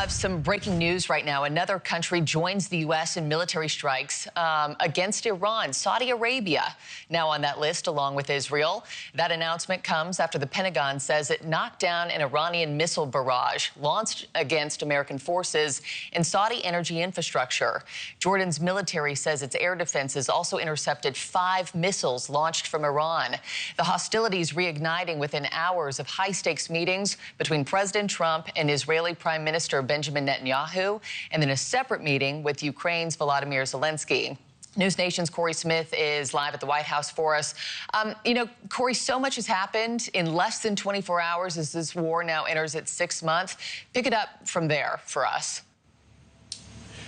Some breaking news right now. Another country joins the U.S. in military strikes against Iran, Saudi Arabia, now on that list along with Israel. That announcement comes after the Pentagon says it knocked down an Iranian missile barrage launched against American forces in Saudi energy infrastructure. Jordan's military says its air defenses also intercepted 5 missiles launched from Iran. The hostilities reigniting within hours of high-stakes meetings between President Trump and Israeli Prime Minister Benjamin Netanyahu, and then a separate meeting with Ukraine's Volodymyr Zelensky. News Nation's Corey Smith is live at the White House for us. Corey, so much has happened in less than 24 hours as this war now enters its 6th month. Pick it up from there for us.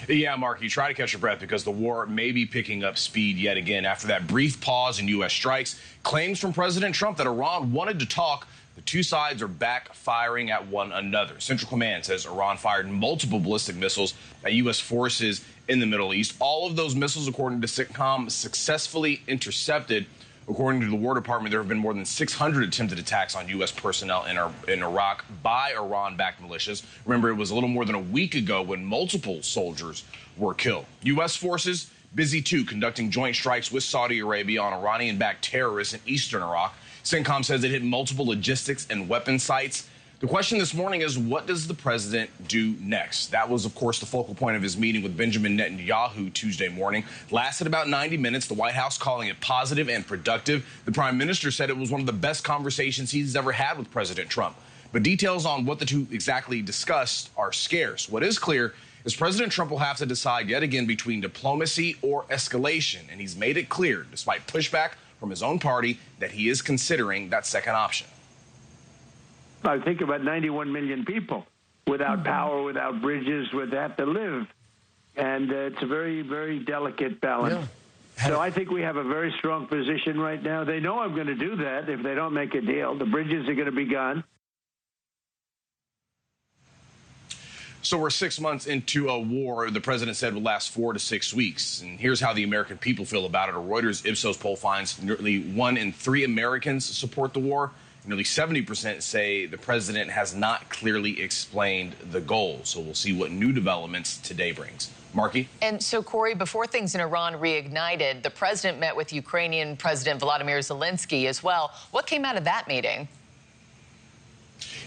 Yeah, Mark, you try to catch your breath because the war may be picking up speed yet again after that brief pause in U.S. strikes. Claims from President Trump that Iran wanted to talk. The two sides are back firing at one another. Central Command says Iran fired multiple ballistic missiles at U.S. forces in the Middle East. All of those missiles, according to CENTCOM, successfully intercepted. According to the War Department, there have been more than 600 attempted attacks on U.S. personnel in Iraq by Iran-backed militias. Remember, it was a little more than a week ago when multiple soldiers were killed. U.S. forces busy, too, conducting joint strikes with Saudi Arabia on Iranian-backed terrorists in eastern Iraq. CENTCOM says it hit multiple logistics and weapon sites. The question this morning is, what does the president do next? That was, of course, the focal point of his meeting with Benjamin Netanyahu Tuesday morning. Lasted about 90 minutes, the White House calling it positive and productive. The prime minister said it was one of the best conversations he's ever had with President Trump. But details on what the two exactly discussed are scarce. What is clear is President Trump will have to decide yet again between diplomacy or escalation. And he's made it clear, despite pushback from his own party, that he is considering that second option. I think about 91 million people without power, without bridges, would have to live. And it's a very, very delicate balance. Yeah. So I think we have a very strong position right now. They know I'm going to do that if they don't make a deal. The bridges are going to be gone. So we're 6 months into a war the president said would last 4 to 6 weeks. And here's how the American people feel about it. A Reuters Ipsos poll finds nearly 1 in 3 Americans support the war. Nearly 70% say the president has not clearly explained the goal. So we'll see what new developments today brings. Marky? And so, Corey, before things in Iran reignited, the president met with Ukrainian President Volodymyr Zelensky as well. What came out of that meeting?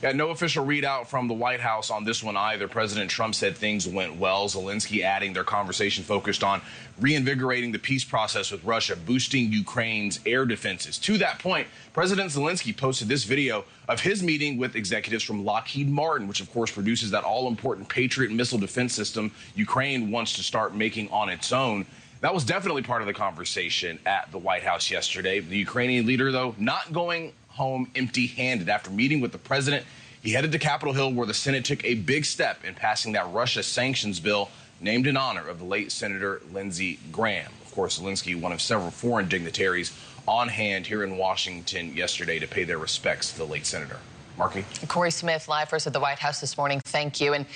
Yeah, no official readout from the White House on this one either. President Trump said things went well. Zelensky adding their conversation focused on reinvigorating the peace process with Russia, boosting Ukraine's air defenses. To that point, President Zelensky posted this video of his meeting with executives from Lockheed Martin, which of course produces that all-important Patriot missile defense system Ukraine wants to start making on its own. That was definitely part of the conversation at the White House yesterday. The Ukrainian leader, though, not going home empty-handed. After meeting with the president, he headed to Capitol Hill, where the Senate took a big step in passing that Russia sanctions bill named in honor of the late Senator Lindsey Graham. Of course, Zelensky, one of several foreign dignitaries on hand here in Washington yesterday to pay their respects to the late senator. Marky? Corey Smith, live for us at the White House this morning. Thank you. And